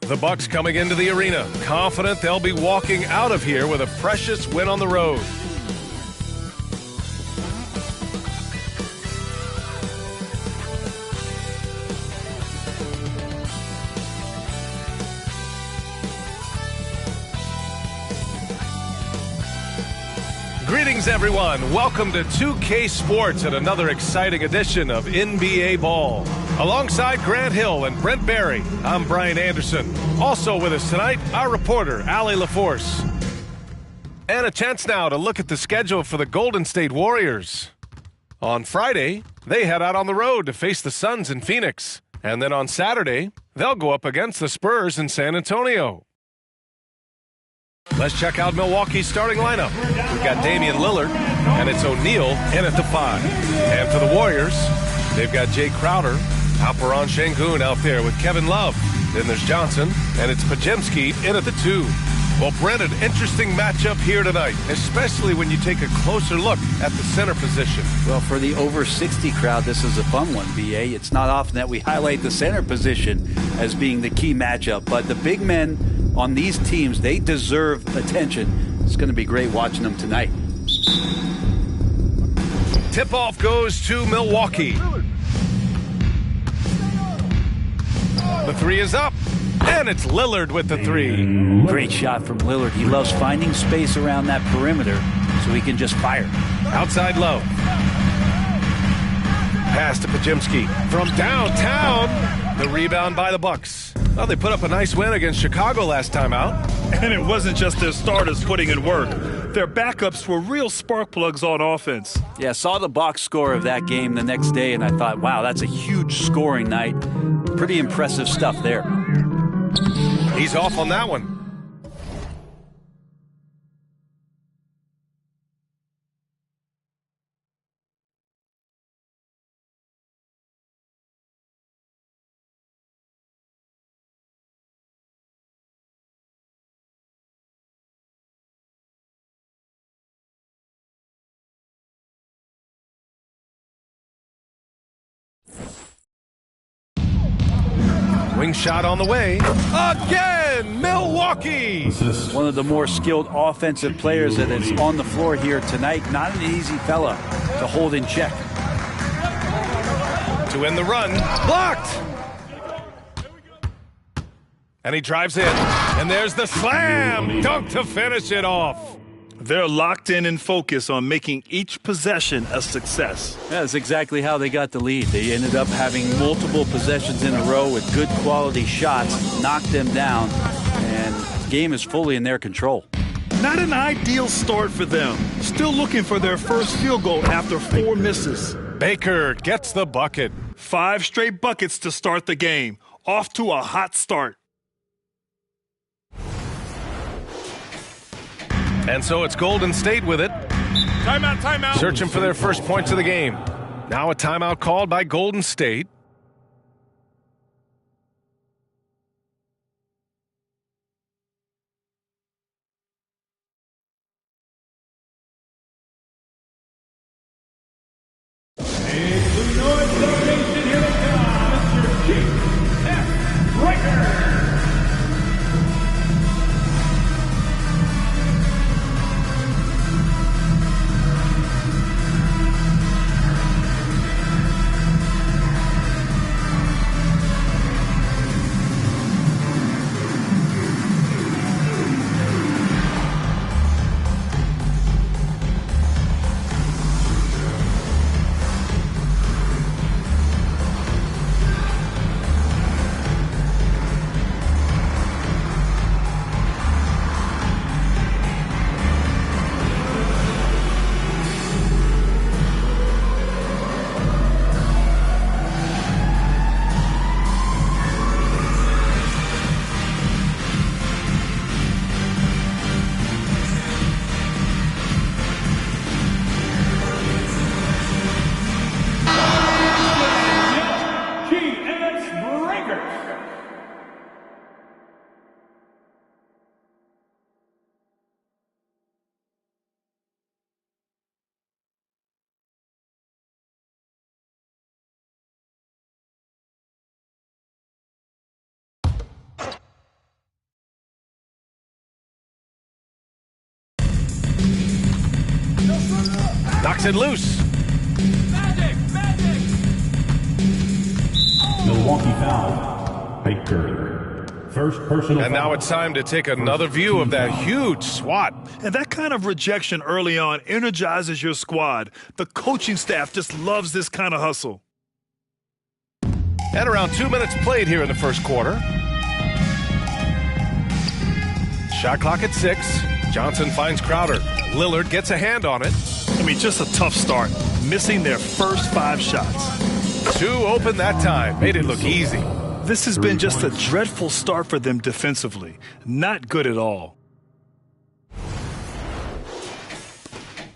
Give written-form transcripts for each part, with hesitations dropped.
The Bucks coming into the arena, confident they'll be walking out of here with a precious win on the road. Greetings, everyone. Welcome to 2K Sports and another exciting edition of NBA Ball. Alongside Grant Hill and Brent Barry, I'm Brian Anderson. Also with us tonight, our reporter, Allie LaForce. And a chance now to look at the schedule for the Golden State Warriors. On Friday, they head out on the road to face the Suns in Phoenix. And then on Saturday, they'll go up against the Spurs in San Antonio. Let's check out Milwaukee's starting lineup. We've got Damian Lillard, and it's O'Neal in at the 5. And for the Warriors, they've got Jay Crowder, Alperen Şengün out there with Kevin Love. Then there's Johnson, and it's Podziemski in at the 2. Well, Brent, an interesting matchup here tonight, especially when you take a closer look at the center position. Well, for the over 60 crowd, this is a fun one, BA. It's not often that we highlight the center position as being the key matchup, but the big men on these teams, they deserve attention. It's going to be great watching them tonight. Tip-off goes to Milwaukee. The 3 is up, and it's Lillard with the 3. Great shot from Lillard. He loves finding space around that perimeter so he can just fire. Outside low. Pass to Podziemski from downtown. The rebound by the Bucks. Well, they put up a nice win against Chicago last time out. And it wasn't just their starters putting in work. Their backups were real spark plugs on offense. Yeah, saw the box score of that game the next day, and I thought, wow, that's a huge scoring night. Pretty impressive stuff there. He's off on that one. Wing shot on the way. Again, Milwaukee! One of the more skilled offensive players that is on the floor here tonight. Not an easy fella to hold in check. To end the run. Blocked! And he drives in. And there's the slam dunk to finish it off. They're locked in and focused on making each possession a success. That's exactly how they got the lead. They ended up having multiple possessions in a row with good quality shots, knocked them down, and the game is fully in their control. Not an ideal start for them. Still looking for their first field goal after 4 misses. Baker gets the bucket. 5 straight buckets to start the game. Off to a hot start. And so it's Golden State with it. Timeout, timeout. Searching for their first points of the game. Now a timeout called by Golden State. it loose. Milwaukee foul. Baker. First personal And now it's time to take another view of that huge swat. And that kind of rejection early on energizes your squad. The coaching staff just loves this kind of hustle. And around 2 minutes played here in the first quarter. Shot clock at 6. Johnson finds Crowder. Lillard gets a hand on it. I mean, just a tough start, missing their first 5 shots. 2 open that time. Made it look easy. This has been just a dreadful start for them defensively. Not good at all.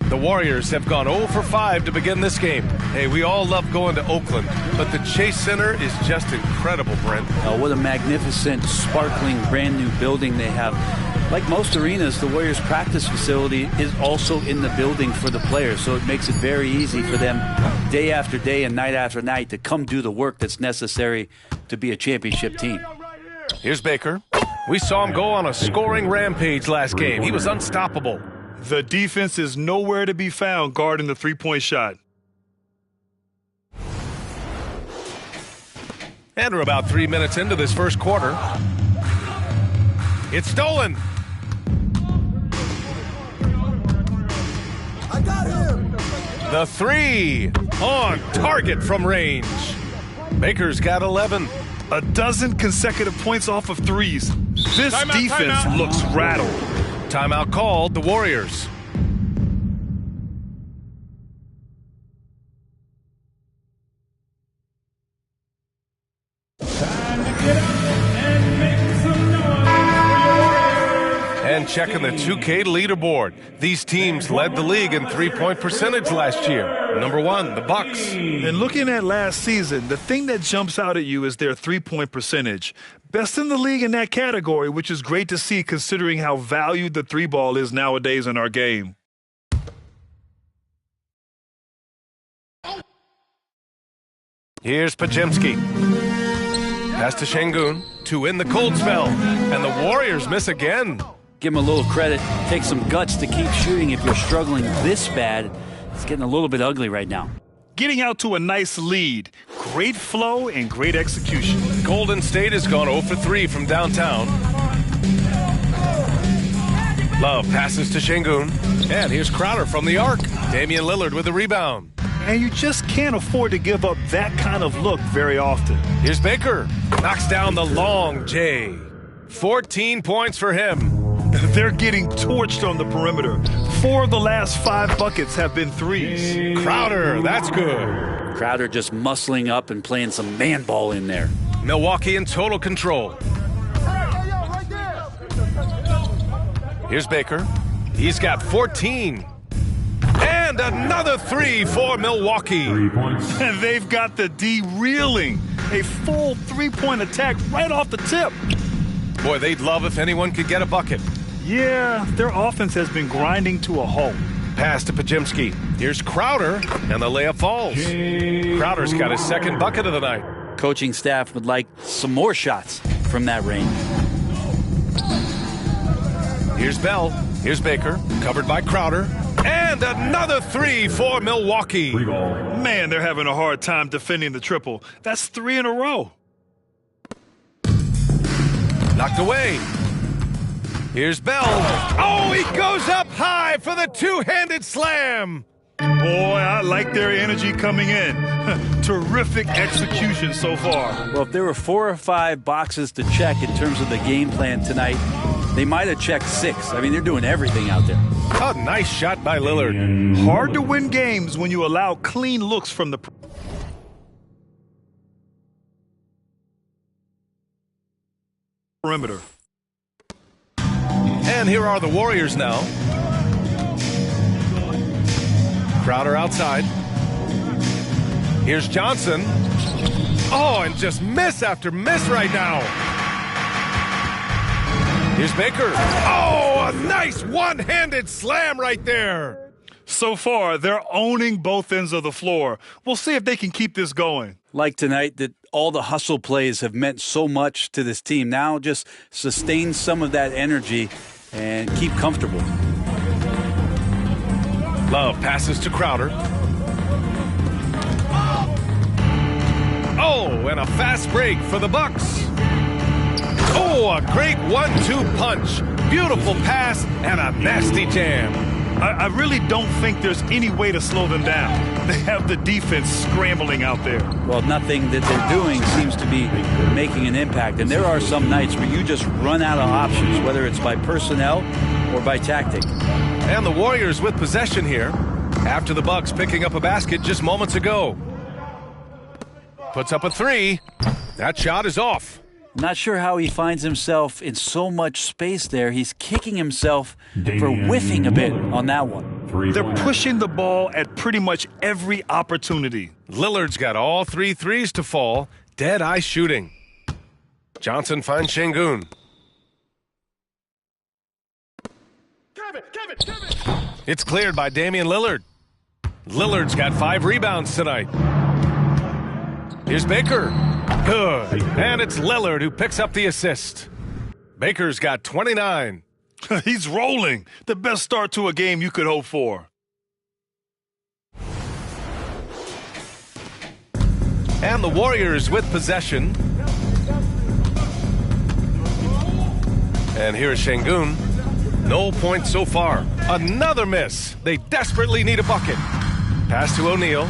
The Warriors have gone 0 for 5 to begin this game. Hey, we all love going to Oakland, but the Chase Center is just incredible, Brent. Oh, what a magnificent, sparkling, brand new building they have. Like most arenas, the Warriors practice facility is also in the building for the players, so it makes it very easy for them day after day and night after night to come do the work that's necessary to be a championship team. Here's Baker. We saw him go on a scoring rampage last game. He was unstoppable. The defense is nowhere to be found guarding the three-point shot. And we're about 3 minutes into this first quarter. It's stolen. I got him. The 3 on target from range. Baker's got 11. A dozen consecutive points off of threes. This defense looks rattled. Timeout called, the Warriors. Time to get up and make some noise for your Warriors. And checking the 2K leaderboard. These teams led the league in three-point percentage last year. Number 1, the Bucks. And looking at last season, the thing that jumps out at you is their three-point percentage. Best in the league in that category, which is great to see considering how valued the three ball is nowadays in our game. Here's Pajemski. Pass to Şengün to end the cold spell. And the Warriors miss again. Give them a little credit. Take some guts to keep shooting if you're struggling this bad. It's getting a little bit ugly right now. Getting out to a nice lead. Great flow and great execution. Golden State has gone 0 for 3 from downtown. Love passes to Şengün. And here's Crowder from the arc. Damian Lillard with a rebound. And you just can't afford to give up that kind of look very often. Here's Baker. Knocks down the long J. 14 points for him. They're getting torched on the perimeter. 4 of the last 5 buckets have been threes. Crowder, that's good. Crowder just muscling up and playing some man ball in there. Milwaukee in total control. Here's Baker. He's got 14. And another 3 for Milwaukee. 3 points. And they've got the D reeling. A full three-point attack right off the tip. Boy, they'd love if anyone could get a bucket. Yeah, their offense has been grinding to a halt. Pass to Pajemski. Here's Crowder, and the layup falls. Crowder's got his second bucket of the night. Coaching staff would like some more shots from that range. Here's Bell. Here's Baker, covered by Crowder. And another 3 for Milwaukee. Free ball. Man, they're having a hard time defending the triple. That's 3 in a row. Knocked away. Here's Bell. Oh, he goes up high for the two-handed slam. Boy, I like their energy coming in. Terrific execution so far. Well, if there were 4 or 5 boxes to check in terms of the game plan tonight, they might have checked 6. I mean, they're doing everything out there. A nice shot by Lillard. Hard to win games when you allow clean looks from the perimeter. And here are the Warriors now. Crowder outside. Here's Johnson. Oh, and just miss after miss right now. Here's Baker. Oh, a nice one-handed slam right there. So far, they're owning both ends of the floor. We'll see if they can keep this going. Like tonight, that all the hustle plays have meant so much to this team. Now just sustain some of that energy and keep comfortable. Love passes to Crowder. Oh, and a fast break for the Bucks. Oh, a great 1-2 punch. Beautiful pass and a nasty jam. I really don't think there's any way to slow them down. They have the defense scrambling out there. Well, nothing that they're doing seems to be making an impact. And there are some nights where you just run out of options, whether it's by personnel or by tactic. And the Warriors with possession here after the Bucks picking up a basket just moments ago. Puts up a three. That shot is off. Not sure how he finds himself in so much space there. He's kicking himself for whiffing a bit on that one. They're pushing the ball at pretty much every opportunity. Lillard's got all 3 threes to fall. Dead-eye shooting. Johnson finds Şengün. It's cleared by Damian Lillard. Lillard's got 5 rebounds tonight. Here's Baker. Good. And it's Lillard who picks up the assist. Baker's got 29. He's rolling. The best start to a game you could hope for. And the Warriors with possession. And here's Şengün. No points so far. Another miss. They desperately need a bucket. Pass to O'Neal.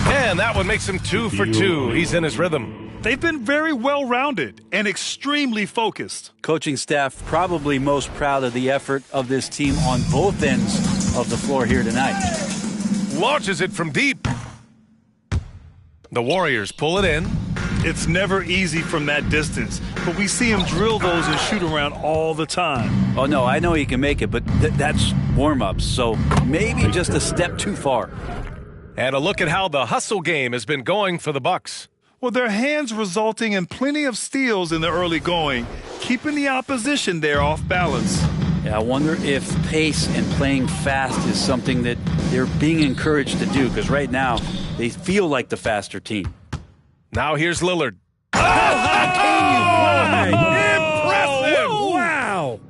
And that one makes him 2 for 2. He's in his rhythm. They've been very well-rounded and extremely focused. Coaching staff probably most proud of the effort of this team on both ends of the floor here tonight. Launches it from deep. The Warriors pull it in. It's never easy from that distance, but we see him drill those and shoot around all the time. Oh, no, I know he can make it, but that's warm-ups, so maybe just a step too far. And a look at how the hustle game has been going for the Bucks. Well, their hands resulting in plenty of steals in the early going, keeping the opposition there off balance. Yeah, I wonder if pace and playing fast is something that they're being encouraged to do, because right now they feel like the faster team. Now here's Lillard. Impressive! Wow!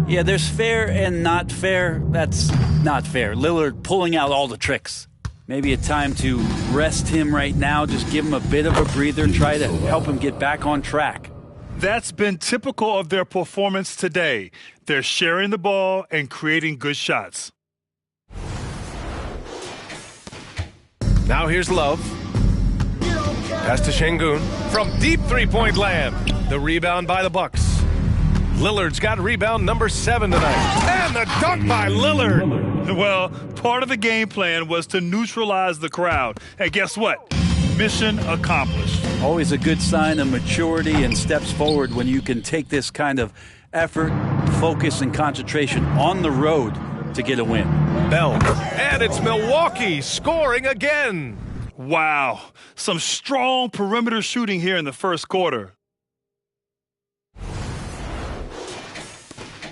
Yeah, there's fair and not fair. That's not fair. Lillard pulling out all the tricks. Maybe a time to rest him right now, just give him a bit of a breather, try to help him get back on track. That's been typical of their performance today. They're sharing the ball and creating good shots. Now here's Love. Pass to Şengün from deep three-point land. The rebound by the Bucks. Lillard's got rebound number 7 tonight. And the dunk by Lillard. Well, part of the game plan was to neutralize the crowd. And guess what? Mission accomplished. Always a good sign of maturity and steps forward when you can take this kind of effort, focus, and concentration on the road to get a win. Bell. And it's Milwaukee scoring again. Wow. Some strong perimeter shooting here in the first quarter.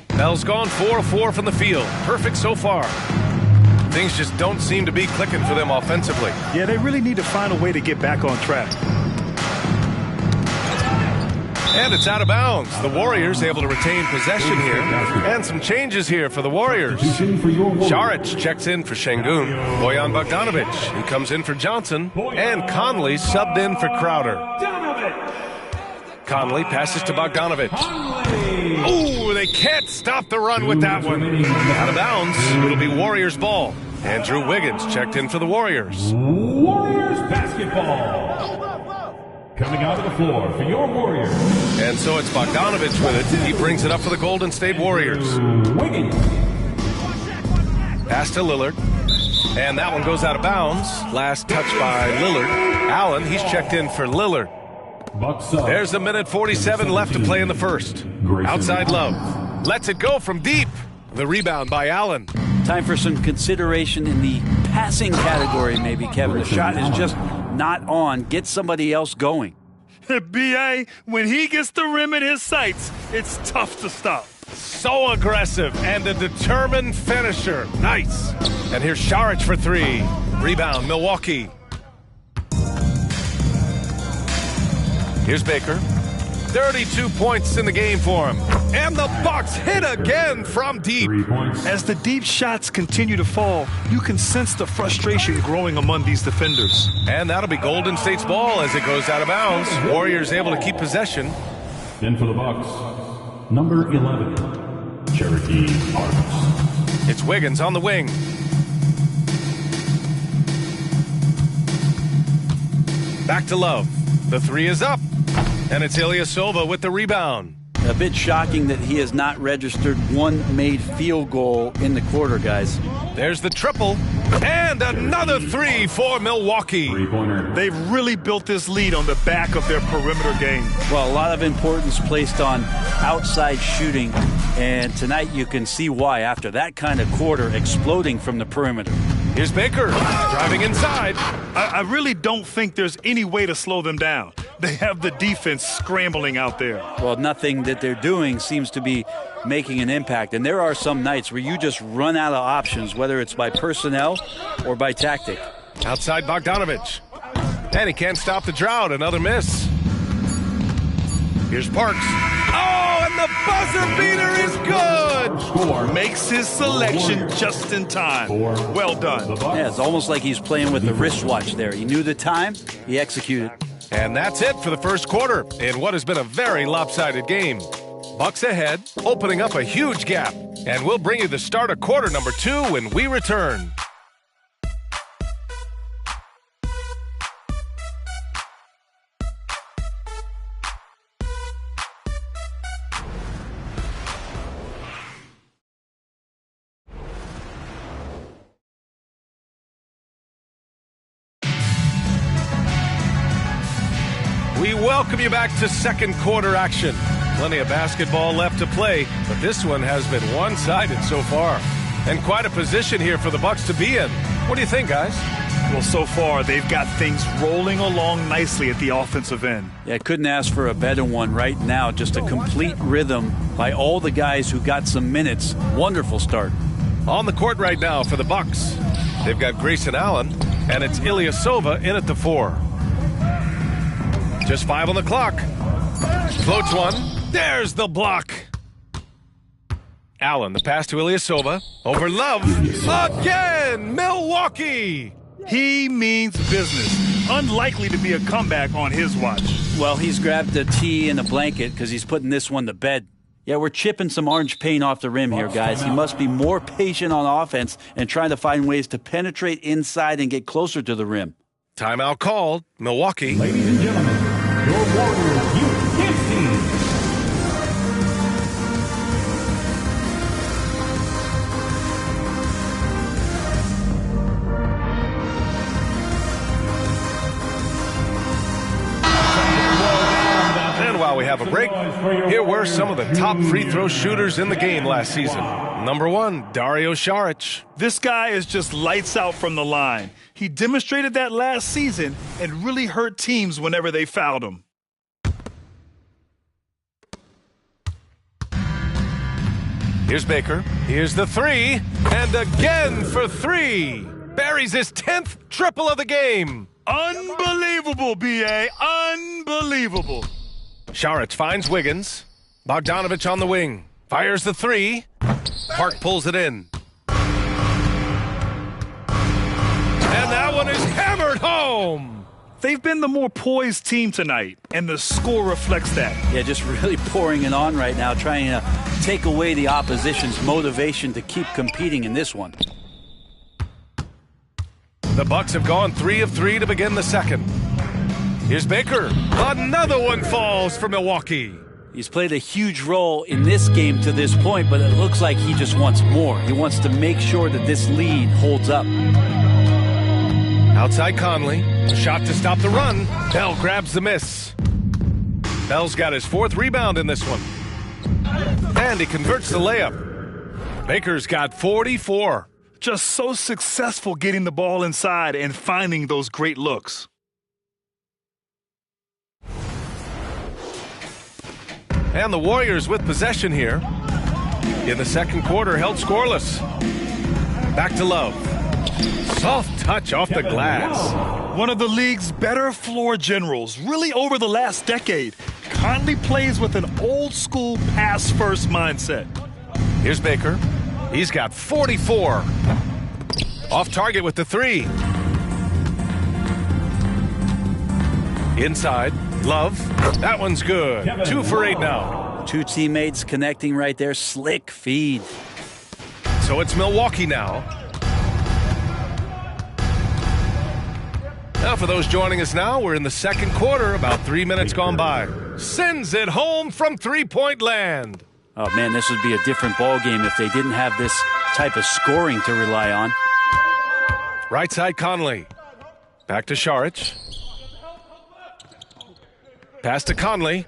Bell's gone 4 of 4 from the field. Perfect so far. Things just don't seem to be clicking for them offensively. Yeah, they really need to find a way to get back on track. And it's out of bounds. The Warriors able to retain possession here. And some changes here for the Warriors. Šarić checks in for Şengün. Bojan Bogdanović, he comes in for Johnson. And Conley subbed in for Crowder. Conley passes to Bogdanović. Ooh, they can't stop the run with that one. Out of bounds. It'll be Warriors ball. Andrew Wiggins checked in for the Warriors. Warriors basketball. Coming out of the floor for your Warriors. And so it's Bogdanović with it. He brings it up for the Golden State Warriors. Wiggins. Pass to Lillard. And that one goes out of bounds. Last touch by Lillard. Allen, he's checked in for Lillard. There's a minute 47 left to play in the first. Outside Love. Lets it go from deep. The rebound by Allen. Time for some consideration in the passing category, maybe, Kevin. The shot is just not on. Get somebody else going. B.A., when he gets the rim in his sights, it's tough to stop. So aggressive and a determined finisher. Nice. And here's Šarić for 3. Rebound, Milwaukee. Here's Baker. 32 points in the game for him. And the Bucks hit again from deep. 3 points. As the deep shots continue to fall, you can sense the frustration growing among these defenders. And that'll be Golden State's ball as it goes out of bounds. Warriors able to keep possession. In for the Bucks, number 11, Cherokee Parks. It's Wiggins on the wing. Back to Love. The three is up. And it's Ilyasova with the rebound. A bit shocking that he has not registered one made field goal in the quarter, guys. There's the triple. And another three for Milwaukee. 3-pointer. They've really built this lead on the back of their perimeter game. Well, a lot of importance placed on outside shooting, and tonight you can see why after that kind of quarter exploding from the perimeter. Here's Baker driving inside. I really don't think there's any way to slow them down. They have the defense scrambling out there. Well, nothing that they're doing seems to be making an impact, and there are some nights where you just run out of options, whether it's by personnel or by tactic. Outside Bogdanovich. And he can't stop the drought. Another miss. Here's Parks. Oh, and the buzzer beater is good. Score. Makes his selection just in time. Well done. Yeah, it's almost like he's playing with the wristwatch there. He knew the time, he executed. And that's it for the first quarter in what has been a very lopsided game. Bucks ahead, opening up a huge gap. And we'll bring you the start of quarter number 2 when we return. We welcome you back to second quarter action. Plenty of basketball left to play, but this one has been one-sided so far. And quite a position here for the Bucks to be in. What do you think, guys? Well, so far, they've got things rolling along nicely at the offensive end. Yeah, couldn't ask for a better one right now. Just a complete rhythm by all the guys who got some minutes. Wonderful start. On the court right now for the Bucks, they've got Grayson Allen, and it's Ilyasova in at the 4. Just 5 on the clock. Floats one. There's the block. Allen, the pass to Ilyasova. Over Love. Again, Milwaukee. He means business. Unlikely to be a comeback on his watch. Well, he's grabbed a tee and a blanket because he's putting this one to bed. Yeah, we're chipping some orange paint off the rim here, guys. He must be more patient on offense and trying to find ways to penetrate inside and get closer to the rim. Timeout called. Milwaukee. Ladies and gentlemen, your Warriors Youth Kids team. And while we have a break, here were some of the top free throw shooters in the game last season. Number 1, Dario Saric. This guy is just lights out from the line. He demonstrated that last season and really hurt teams whenever they fouled him. Here's Baker. Here's the 3. And again for 3. Buries his 10th triple of the game. Unbelievable, B.A. Unbelievable. Saric finds Wiggins. Bogdanovich on the wing. Fires the 3. Park pulls it in. And that one is hammered home. They've been the more poised team tonight, and the score reflects that. Yeah, just really pouring it on right now, trying to take away the opposition's motivation to keep competing in this one. The Bucks have gone 3 of 3 to begin the second. Here's Baker. Another one falls for Milwaukee. He's played a huge role in this game to this point, but it looks like he just wants more. He wants to make sure that this lead holds up. Outside Conley. A shot to stop the run. Bell grabs the miss. Bell's got his 4th rebound in this one. And he converts the layup. Baker's got 44. Just so successful getting the ball inside and finding those great looks. And the Warriors with possession here. In the second quarter, held scoreless. Back to Love. Soft touch off the glass. One of the league's better floor generals, really over the last decade. Conley plays with an old-school pass-first mindset. Here's Baker. He's got 44. Off target with the 3. Inside. Love. That one's good. 2 for 8 now. 2 teammates connecting right there. Slick feed. So it's Milwaukee now. Now for those joining us now, we're in the second quarter, about 3 minutes gone by. Sends it home from three-point land. Oh, man, this would be a different ball game if they didn't have this type of scoring to rely on. Right side Conley. Back to Šarić. Pass to Conley.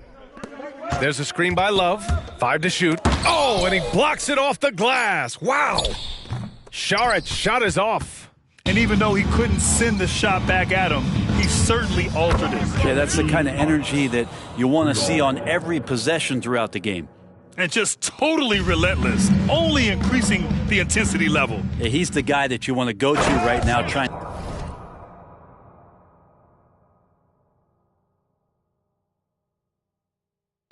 There's a screen by Love. 5 to shoot. Oh, and he blocks it off the glass. Wow. Šarić shot is off. And even though he couldn't send the shot back at him, he certainly altered it. Yeah, that's the kind of energy that you want to see on every possession throughout the game. And just totally relentless, only increasing the intensity level. Yeah, he's the guy that you want to go to right now trying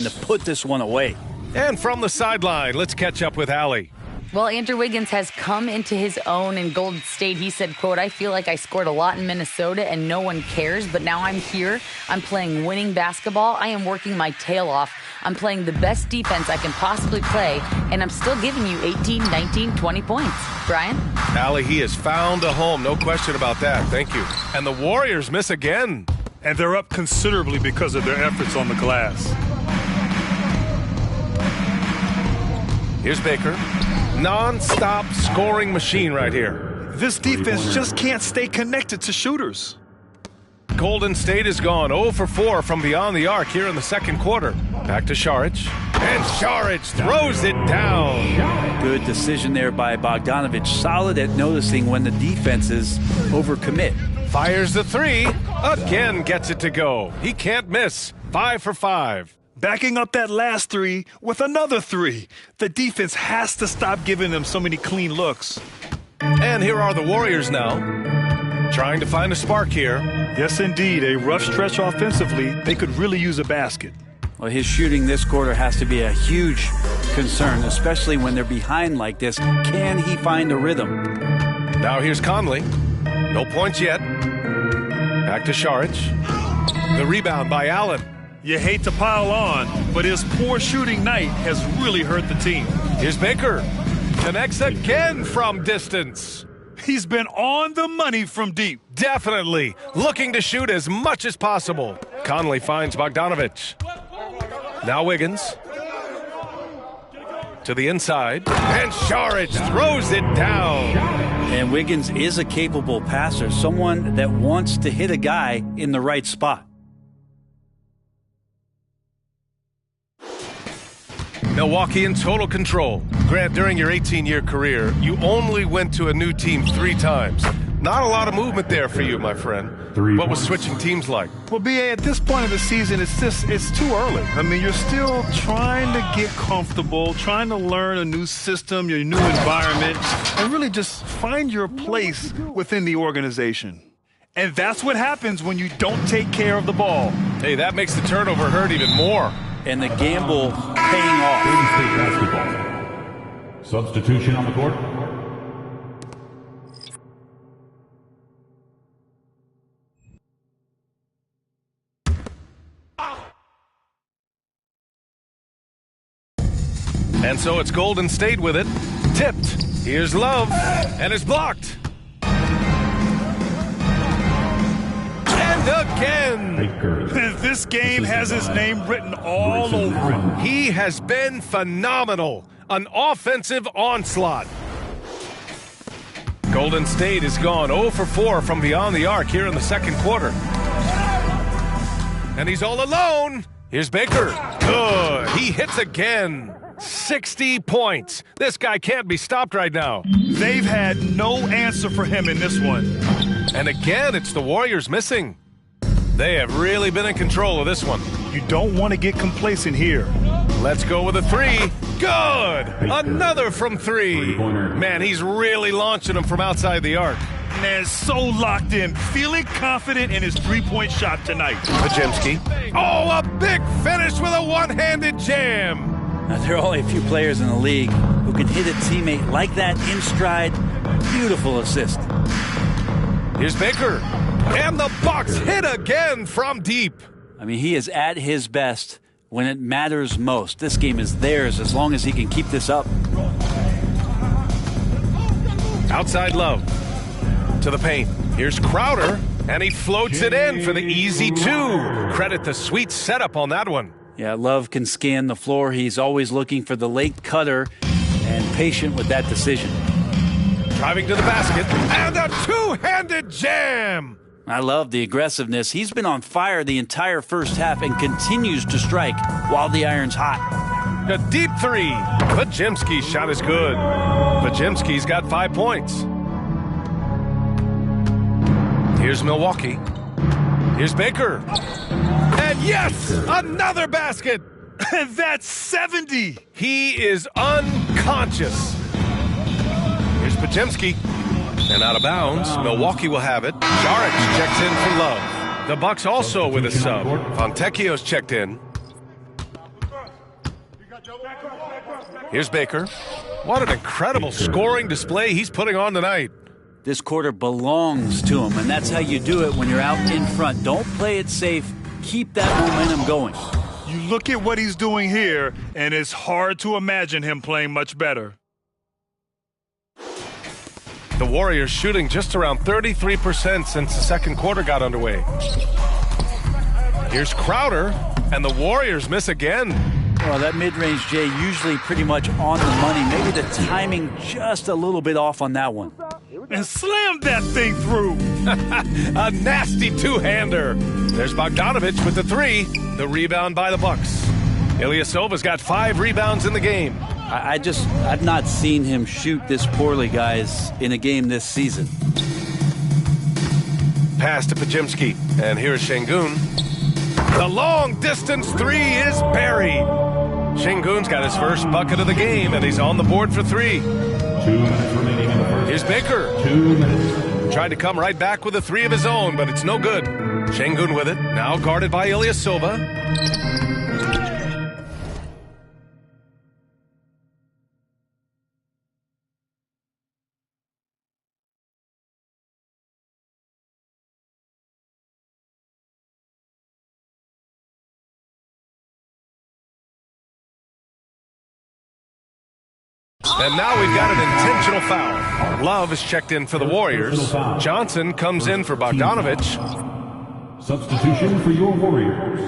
to put this one away. And from the sideline, let's catch up with Allie. Well, Andrew Wiggins has come into his own in Golden State. He said, quote, "I feel like I scored a lot in Minnesota and no one cares, but now I'm here. I'm playing winning basketball. I am working my tail off. I'm playing the best defense I can possibly play, and I'm still giving you 18, 19, 20 points." Brian? Allie, he has found a home. No question about that. Thank you. And the Warriors miss again. And they're up considerably because of their efforts on the glass. Here's Baker. Non-stop scoring machine right here. This defense just can't stay connected to shooters. Golden State is gone 0 for 4 from beyond the arc here in the second quarter. Back to Šarić. And Šarić throws it down. Good decision there by Bogdanović. Solid at noticing when the defenses overcommit. Fires the 3. Again gets it to go. He can't miss. 5 for 5. Backing up that last 3 with another 3. The defense has to stop giving them so many clean looks. And here are the Warriors now, trying to find a spark here. Yes, indeed. A rough stretch offensively. They could really use a basket. Well, his shooting this quarter has to be a huge concern, especially when they're behind like this. Can he find a rhythm? Now here's Conley. No points yet. Back to Šarić. The rebound by Allen. You hate to pile on, but his poor shooting night has really hurt the team. Here's Baker. Connects again from distance. He's been on the money from deep. Definitely. Looking to shoot as much as possible. Conley finds Bogdanović. Now Wiggins. To the inside. And Šarić throws it down. And Wiggins is a capable passer, someone that wants to hit a guy in the right spot. Milwaukee in total control. Grant, during your 18-year career, you only went to a new team 3 times. Not a lot of movement there for you, my friend. What was switching teams like? Well, B.A., at this point of the season, it's too early. I mean, you're still trying to get comfortable, trying to learn a new system, your new environment, and really just find your place within the organization. And that's what happens when you don't take care of the ball. Hey, that makes the turnover hurt even more. And the gamble paying off. Golden State basketball. Substitution on the court. And so it's Golden State with it. Tipped. Here's Love. And it's blocked. And again. This game has his name written all over it. He has been phenomenal. An offensive onslaught. Golden State is gone 0 for 4 from beyond the arc here in the second quarter. And he's all alone. Here's Baker. Good. He hits again. 60 points. This guy can't be stopped right now. They've had no answer for him in this one. And again, it's the Warriors missing. They have really been in control of this one. You don't want to get complacent here. Let's go with a 3. Good. Another from 3. Man, he's really launching them from outside the arc. Man, so locked in, feeling confident in his three-point shot tonight. Pajemski. Oh, a big finish with a one-handed jam. Now, there are only a few players in the league who can hit a teammate like that in stride. Beautiful assist. Here's Baker. And the Bucks hit again from deep. I mean, he is at his best when it matters most. This game is theirs as long as he can keep this up. Outside Love to the paint. Here's Crowder, and he floats it in for the easy two. Credit the sweet setup on that one. Yeah, Love can scan the floor. He's always looking for the late cutter and patient with that decision. Driving to the basket, and a two-handed jam. I love the aggressiveness. He's been on fire the entire first half and continues to strike while the iron's hot. A deep three. Pajemski's shot is good. Pajemski's got 5 points. Here's Milwaukee. Here's Baker. And yes, another basket. And that's 70. He is unconscious. Here's Pajemski. And out of bounds, Milwaukee will have it. Jaric checks in for Love. The Bucks also with a sub. Fontecchio's checked in. Here's Baker. What an incredible scoring display he's putting on tonight. This quarter belongs to him, and that's how you do it when you're out in front. Don't play it safe. Keep that momentum going. You look at what he's doing here, and it's hard to imagine him playing much better. The Warriors shooting just around 33% since the second quarter got underway. Here's Crowder, and the Warriors miss again. Well, that mid-range, Jay, usually pretty much on the money. Maybe the timing just a little bit off on that one. And slam that thing through. A nasty two-hander. There's Bogdanovich with the three. The rebound by the Bucks. Ilyasova's got 5 rebounds in the game. I've not seen him shoot this poorly, guys, in a game this season. Pass to Pajemski, and here's Şengün. The long-distance three is buried. Şengün's got his first bucket of the game, and he's on the board for 3. 2 minutes remaining in the first. Here's Baker. 2 minutes. Tried to come right back with a 3 of his own, but it's no good. Şengün with it, now guarded by Ilyasova. And now we've got an intentional foul. Love is checked in for the Warriors. Johnson comes in for Bogdanovich. Substitution for your Warriors.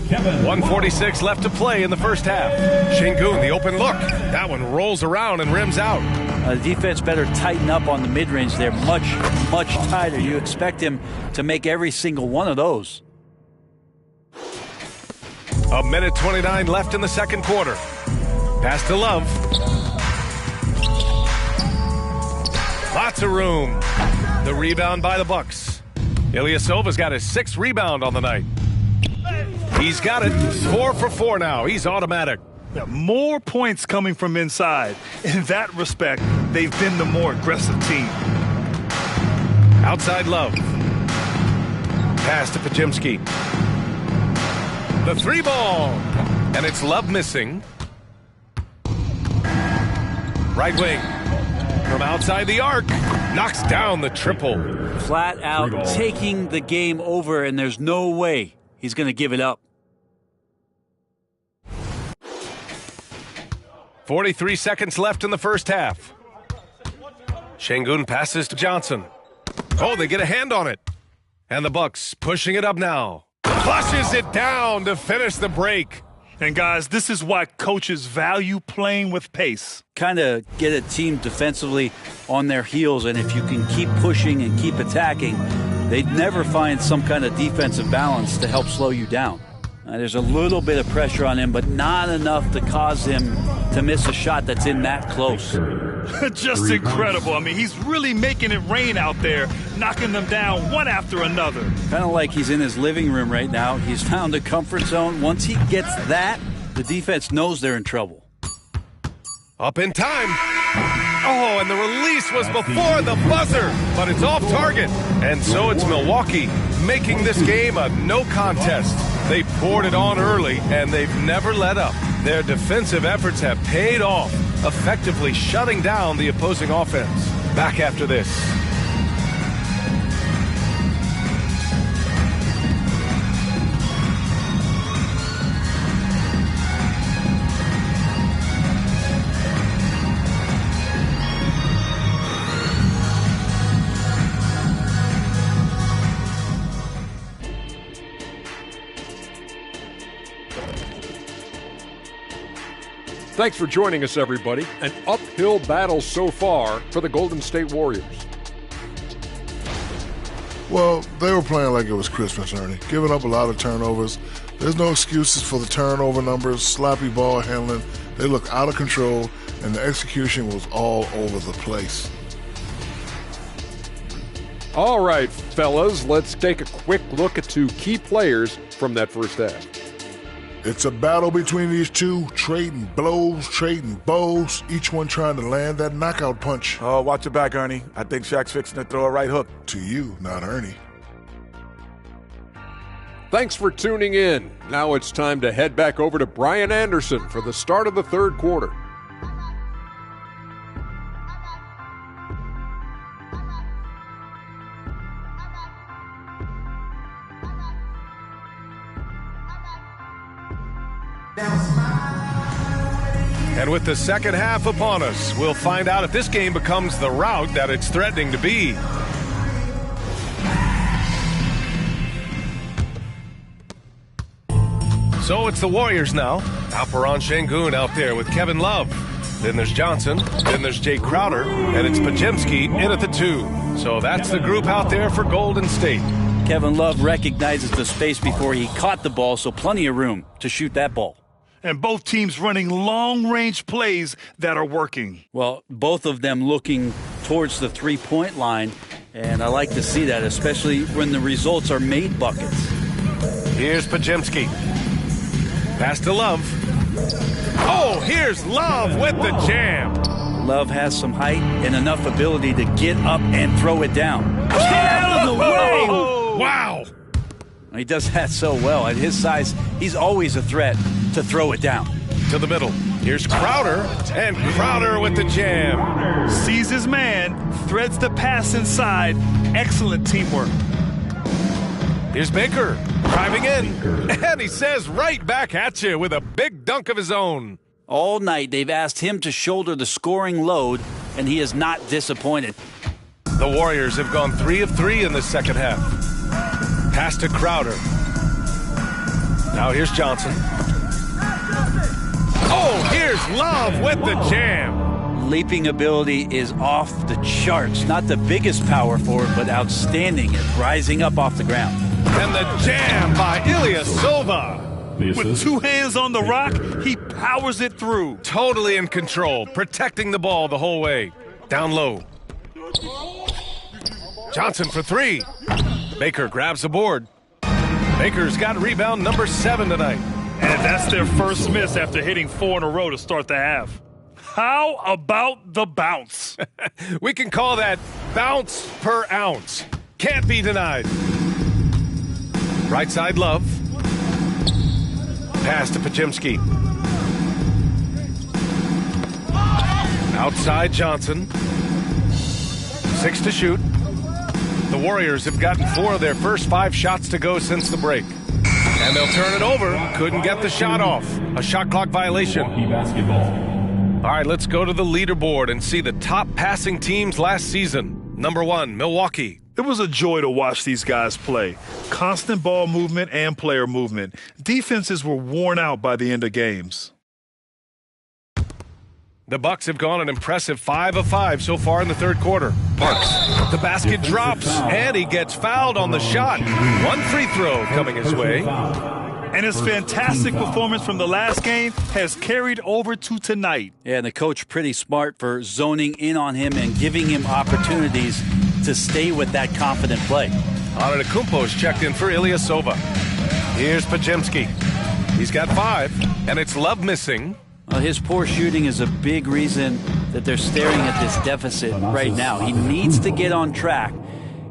Kevin. 1:46 left to play in the first half. Şengün, the open look. That one rolls around and rims out. The defense better tighten up on the mid-range there. Much, much tighter. You expect him to make every single one of those. A minute 29 left in the second quarter. Pass to Love. Lots of room. The rebound by the Bucks. Ilyasova's got his 6th rebound on the night. He's got it. 4 for 4 now. He's automatic. More points coming from inside. In that respect, they've been the more aggressive team. Outside Love. Pass to Pajemski. The 3 ball. And it's Love missing. Right wing. From outside the arc, knocks down the triple. Flat out taking the game over, and there's no way he's going to give it up. 43 seconds left in the first half. Şengün passes to Johnson. Oh, they get a hand on it. And the Bucks pushing it up now. Flushes it down to finish the break. And guys, this is why coaches value playing with pace. Kind of get a team defensively on their heels, and if you can keep pushing and keep attacking, they'd never find some kind of defensive balance to help slow you down. There's a little bit of pressure on him, but not enough to cause him to miss a shot that's in that close. Just incredible. I mean, he's really making it rain out there, knocking them down one after another. Kind of like he's in his living room right now. He's found a comfort zone. Once he gets that, the defense knows they're in trouble. Up in time. Oh, and the release was before the buzzer, but it's off target. And so it's Milwaukee making this game a no contest. They poured it on early, and they've never let up. Their defensive efforts have paid off, effectively shutting down the opposing offense. Back after this. Thanks for joining us, everybody. An uphill battle so far for the Golden State Warriors. Well, they were playing like it was Christmas, Ernie. Giving up a lot of turnovers. There's no excuses for the turnover numbers, sloppy ball handling. They look out of control, and the execution was all over the place. All right, fellas, let's take a quick look at two key players from that first half. It's a battle between these two, trading blows, trading bows, each one trying to land that knockout punch. Oh, watch your back, Ernie. I think Shaq's fixing to throw a right hook. To you, not Ernie. Thanks for tuning in. Now it's time to head back over to Brian Anderson for the start of the third quarter. And with the second half upon us, we'll find out if this game becomes the rout that it's threatening to be. So it's the Warriors now. Alperon Şengün out there with Kevin Love. Then there's Johnson. Then there's Jay Crowder. And it's Podziemski in at the 2. So that's the group out there for Golden State. Kevin Love recognizes the space before he caught the ball, so plenty of room to shoot that ball. And both teams running long-range plays that are working. Well, both of them looking towards the three-point line, and I like to see that, especially when the results are made buckets. Here's Podziemski. Pass to Love. Oh, here's Love with the jam. Love has some height and enough ability to get up and throw it down. Get out of the way! Wow! He does that so well. At his size, he's always a threat to throw it down. To the middle. Here's Crowder, and Crowder with the jam. Sees his man, threads the pass inside. Excellent teamwork. Here's Baker, driving in, and he says right back at you with a big dunk of his own. All night, they've asked him to shoulder the scoring load, and he is not disappointed. The Warriors have gone 3 of 3 in the second half. Pass to Crowder. Now here's Johnson. Oh, here's Love with the jam. Leaping ability is off the charts. Not the biggest power forward, but outstanding at rising up off the ground. And the jam by Ilyasova. With 2 hands on the rock, he powers it through. Totally in control, protecting the ball the whole way. Down low. Johnson for 3. Baker grabs the board. Baker's got rebound number 7 tonight. And that's their first miss after hitting 4 in a row to start the half. How about the bounce? We can call that bounce per ounce. Can't be denied. Right side Love. Pass to Podziemski. Outside Johnson. 6 to shoot. The Warriors have gotten 4 of their first 5 shots to go since the break. And they'll turn it over. Couldn't get the shot off. A shot clock violation. All right, let's go to the leaderboard and see the top passing teams last season. Number 1, Milwaukee. It was a joy to watch these guys play. Constant ball movement and player movement. Defenses were worn out by the end of games. The Bucks have gone an impressive 5 of 5 so far in the third quarter. Parks, the basket drops, and he gets fouled on the shot. 1 free throw coming his way. And his fantastic performance from the last game has carried over to tonight. Yeah, and the coach pretty smart for zoning in on him and giving him opportunities to stay with that confident play. Antetokounmpo's checked in for Ilyasova. Here's Podziemski. He's got 5, and it's Love missing. Well, his poor shooting is a big reason that they're staring at this deficit right now. He needs to get on track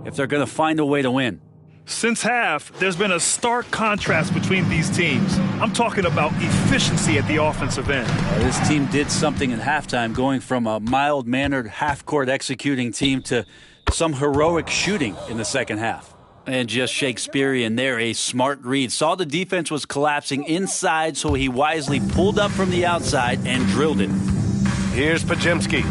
if they're going to find a way to win. Since half, there's been a stark contrast between these teams. I'm talking about efficiency at the offensive end. This team did something at halftime, going from a mild-mannered half-court executing team to some heroic shooting in the second half. And just Shakespearean there, a smart read. Saw the defense was collapsing inside, so he wisely pulled up from the outside and drilled it. Here's Pajemski.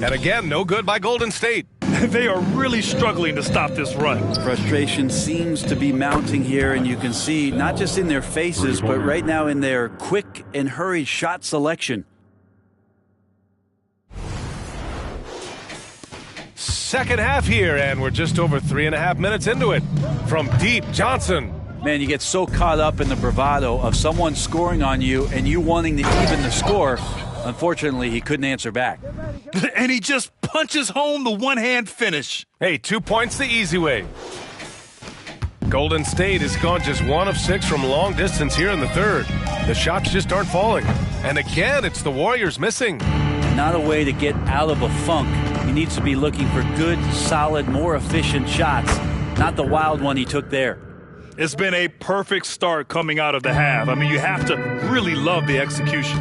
And again, no good by Golden State. They are really struggling to stop this run. Frustration seems to be mounting here, and you can see not just in their faces, but right now in their quick and hurried shot selection. Second half here, and we're just over 3.5 minutes into it. From deep, Johnson. Man, you get so caught up in the bravado of someone scoring on you and you wanting to even the score. Unfortunately, he couldn't answer back. And he just punches home the one-hand finish. Hey, 2 points the easy way. Golden State has gone just 1 of 6 from long distance here in the third. The shots just aren't falling. And again, it's the Warriors missing. Not a way to get out of a funk. He needs to be looking for good, solid, more efficient shots, not the wild one he took there. It's been a perfect start coming out of the half. I mean, you have to really love the execution.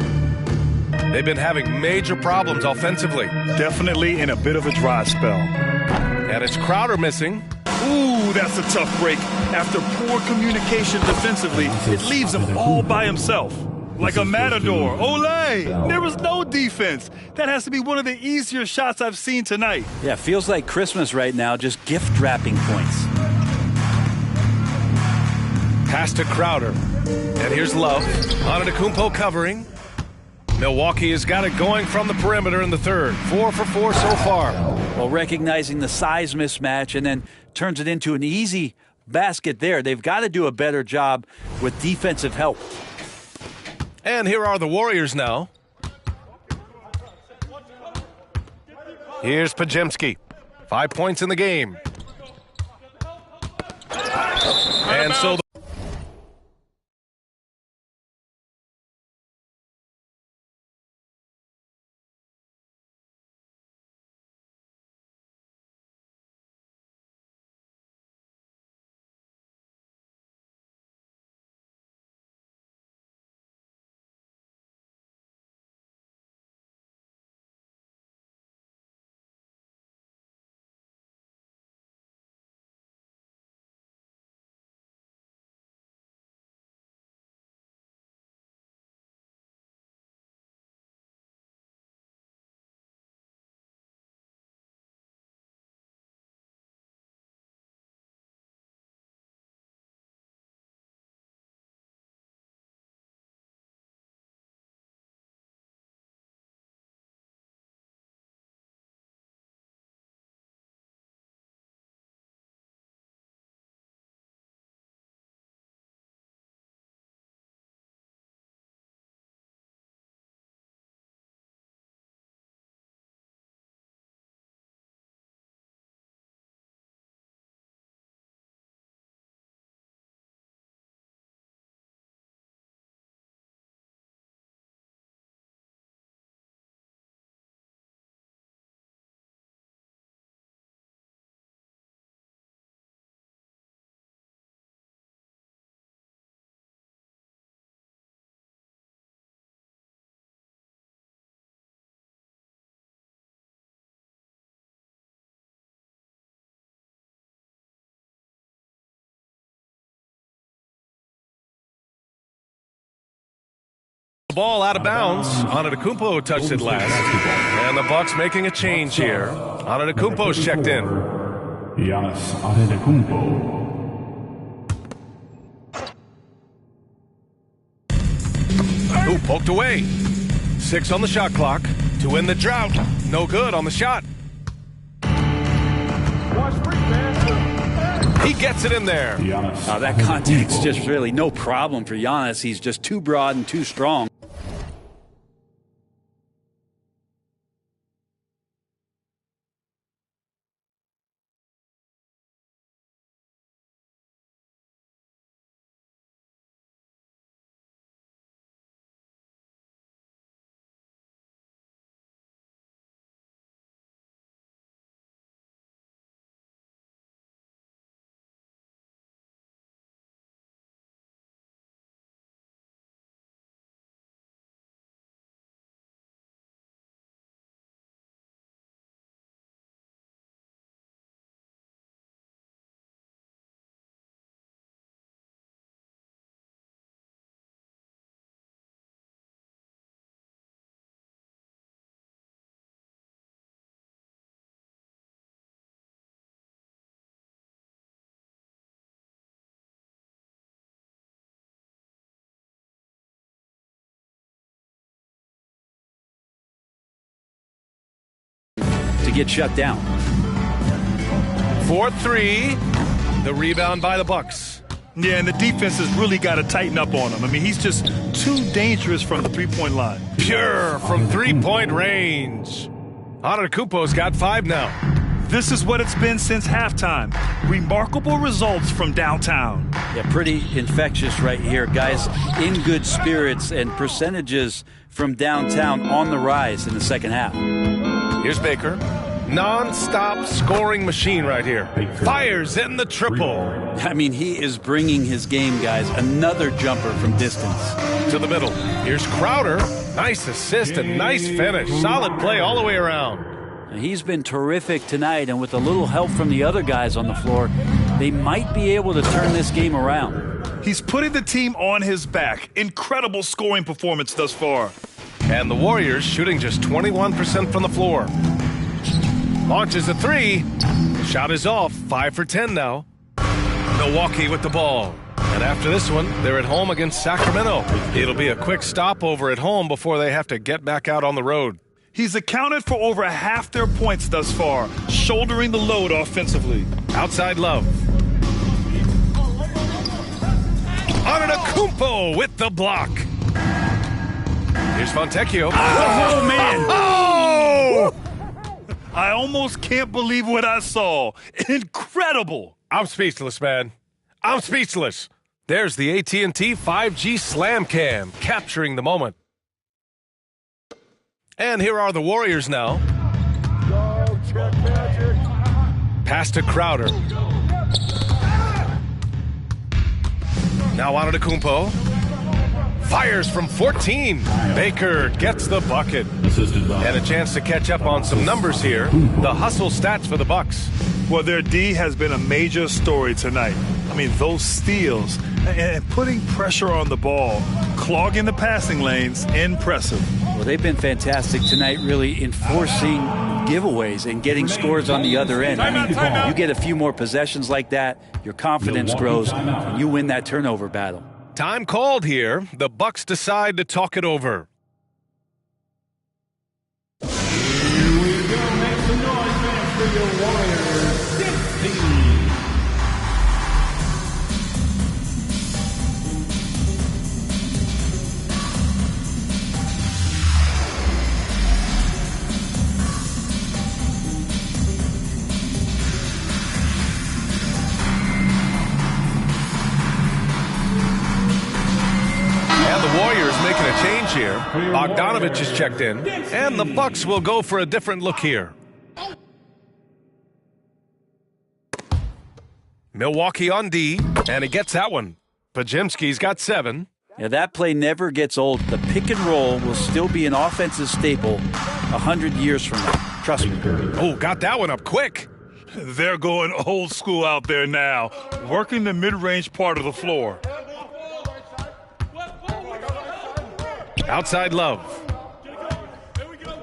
They've been having major problems offensively. Definitely in a bit of a dry spell. And it's Crowder missing. Ooh, that's a tough break. After poor communication defensively, it leaves him all by himself. Like a matador. Olé! There was no defense. That has to be one of the easier shots I've seen tonight. Yeah, feels like Christmas right now, just gift wrapping points. Pass to Crowder. And here's Love. Antetokounmpo covering. Milwaukee has got it going from the perimeter in the third. 4 for 4 so far. Well, recognizing the size mismatch and then turns it into an easy basket there. They've got to do a better job with defensive help. And here are the Warriors now. Here's Pajemski. 5 points in the game. And so ball out of bounds. Antetokounmpo touched it last. And the Bucks making a change here. Antetokounmpo's checked in. Giannis Antetokounmpo. Ooh, poked away. 6 on the shot clock to win the drought. No good on the shot. He gets it in there. That contact's just really no problem for Giannis. He's just too broad and too strong. get shut down. 4-3. The rebound by the Bucks. Yeah, and the defense has really got to tighten up on him. I mean, he's just too dangerous from the three-point line. Pure from three-point range. Antetokounmpo's got 5 now. This is what it's been since halftime. Remarkable results from downtown. Yeah, pretty infectious right here. Guys in good spirits, and percentages from downtown on the rise in the second half. Here's Baker. Non-stop scoring machine right here. Fires in the triple. I mean, he is bringing his game, guys. Another jumper from distance. To the middle. Here's Crowder. Nice assist and nice finish. Solid play all the way around. He's been terrific tonight, and with a little help from the other guys on the floor, they might be able to turn this game around. He's putting the team on his back. Incredible scoring performance thus far. And the Warriors shooting just 21% from the floor. Launches a 3. Shot is off. 5 for 10 now. Milwaukee with the ball. And after this one, they're at home against Sacramento. It'll be a quick stopover at home before they have to get back out on the road. He's accounted for over half their points thus far, shouldering the load offensively. Outside Love. Antetokounmpo with the block. Here's Fontecchio. Oh, man. Oh! I almost can't believe what I saw. Incredible. I'm speechless, man. I'm speechless. There's the AT&T 5G Slam Cam capturing the moment. And here are the Warriors now. Pass to Crowder. Now Antetokounmpo. Fires from 14. Baker gets the bucket. And a chance to catch up on some numbers here. The hustle stats for the Bucks. Well, their D has been a major story tonight. I mean, those steals and putting pressure on the ball, clogging the passing lanes, impressive. Well, they've been fantastic tonight, really enforcing giveaways and getting scores on the other end. I mean, you get a few more possessions like that, your confidence grows, and you win that turnover battle. Time called here. The Bucks decide to talk it over. Here we go. Make some noise, fans, for your Warriors. 15. Warriors making a change here. Bogdanovich is checked in, and the Bucks will go for a different look here. Milwaukee on D, and he gets that one. Pajemski's got 7. Yeah, that play never gets old. The pick and roll will still be an offensive staple 100 years from now. Trust me. Oh, got that one up quick. They're going old school out there now, working the mid-range part of the floor. Outside Love.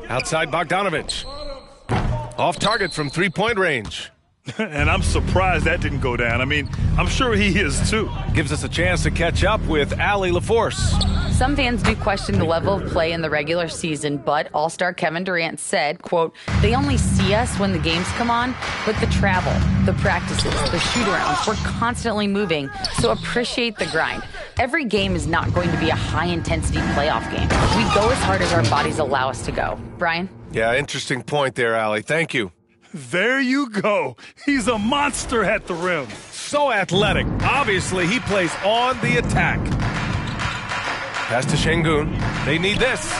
Outside Bogdanovich. Off target from three-point range. And I'm surprised that didn't go down. I mean, I'm sure he is too. Gives us a chance to catch up with Allie LaForce. Some fans do question the level of play in the regular season, but All-Star Kevin Durant said, quote, "They only see us when the games come on, but the travel, the practices, the shoot-arounds, we're constantly moving, so appreciate the grind. Every game is not going to be a high-intensity playoff game. We go as hard as our bodies allow us to go." Brian? Yeah, interesting point there, Allie. Thank you. There you go. He's a monster at the rim. So athletic. Obviously, he plays on the attack. Pass to Şengün. They need this.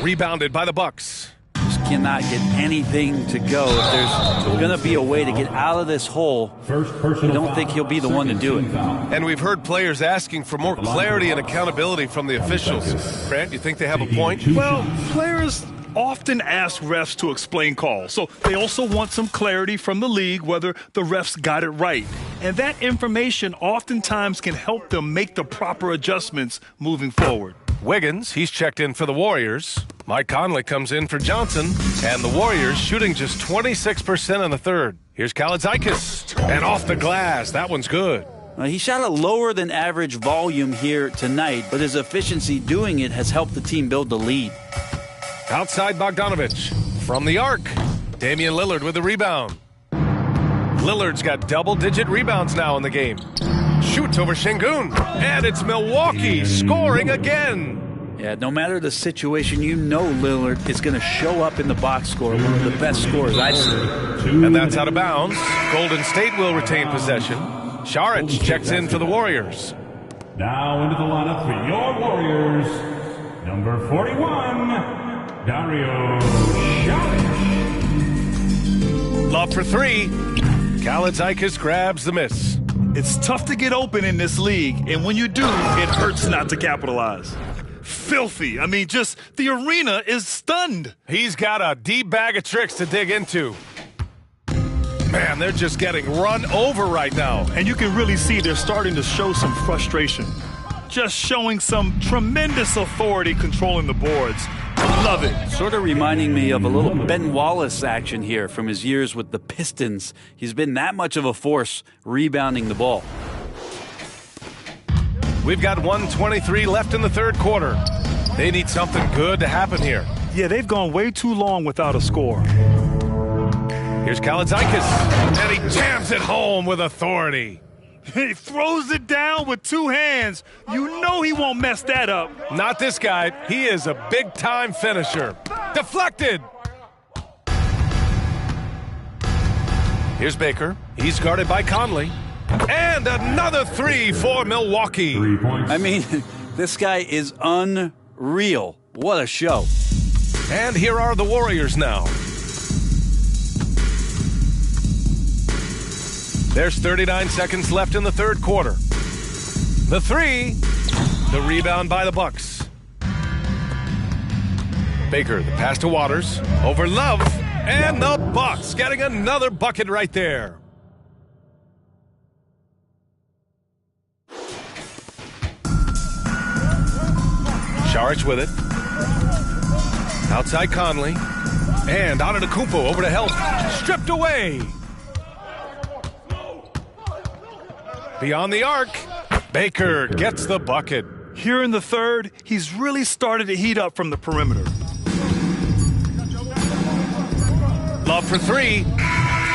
Rebounded by the Bucks. Just cannot get anything to go. If there's going to be a way to get out of this hole, I don't think he'll be the one to do it. And we've heard players asking for more clarity and accountability from the officials. Grant, you think they have a point? Well, players often ask refs to explain calls, so they also want some clarity from the league whether the refs got it right. And that information oftentimes can help them make the proper adjustments moving forward. Wiggins, he's checked in for the Warriors. Mike Conley comes in for Johnson. And the Warriors shooting just 26% in the third. Here's Kalaitzakis. And off the glass. That one's good. He shot a lower than average volume here tonight, but his efficiency doing it has helped the team build the lead. Outside Bogdanovich. From the arc, Damian Lillard with the rebound. Lillard's got double-digit rebounds now in the game. Shoots over Şengün, and it's Milwaukee scoring again. Yeah, no matter the situation, you know Lillard is going to show up in the box score, one of the best scorers I've seen. And that's out of bounds. Golden State will retain possession. Šarić checks in for the Warriors. Now into the lineup for your Warriors, number 41, Dario Šarić. Love for three. Kalaitzakis grabs the miss. It's tough to get open in this league, and when you do, it hurts not to capitalize. Filthy. I mean, just the arena is stunned. He's got a deep bag of tricks to dig into. Man, they're just getting run over right now. And you can really see they're starting to show some frustration. Just showing some tremendous authority controlling the boards. Love it. Sort of reminding me of a little Ben Wallace action here from his years with the Pistons. He's been that much of a force rebounding the ball. We've got 1:23 left in the third quarter. They need something good to happen here. Yeah, they've gone way too long without a score. Here's Kalaitzakis, and he jams it home with authority. He throws it down with two hands. You know he won't mess that up. Not this guy. He is a big-time finisher. Deflected. Here's Baker. He's guarded by Conley. And another three for Milwaukee. 3 points. I mean, this guy is unreal. What a show. And here are the Warriors now. There's 39 seconds left in the third quarter. The three, the rebound by the Bucks. Baker, the pass to Waters, over Love, and the Bucks getting another bucket right there. Šarić with it. Outside Conley. And Antetokounmpo over to help. Stripped away. Beyond the arc, Baker gets the bucket. Here in the third, he's really started to heat up from the perimeter. Love for three.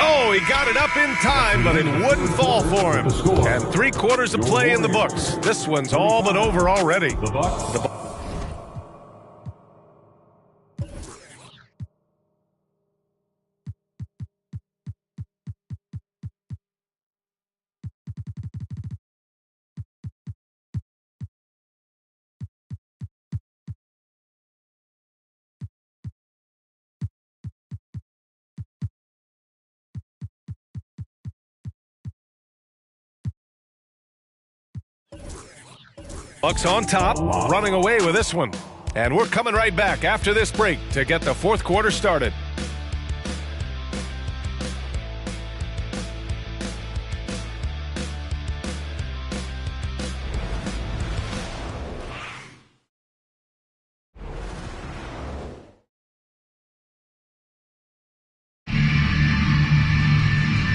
Oh, he got it up in time, but it wouldn't fall for him. And 3 quarters of play in the books. This one's all but over already. The Bucks. Bucks on top, running away with this one. And we're coming right back after this break to get the fourth quarter started.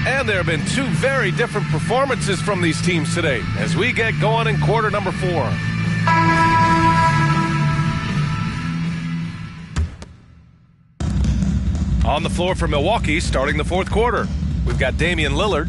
And there have been 2 very different performances from these teams today as we get going in quarter number 4. On the floor for Milwaukee starting the fourth quarter. We've got Damian Lillard,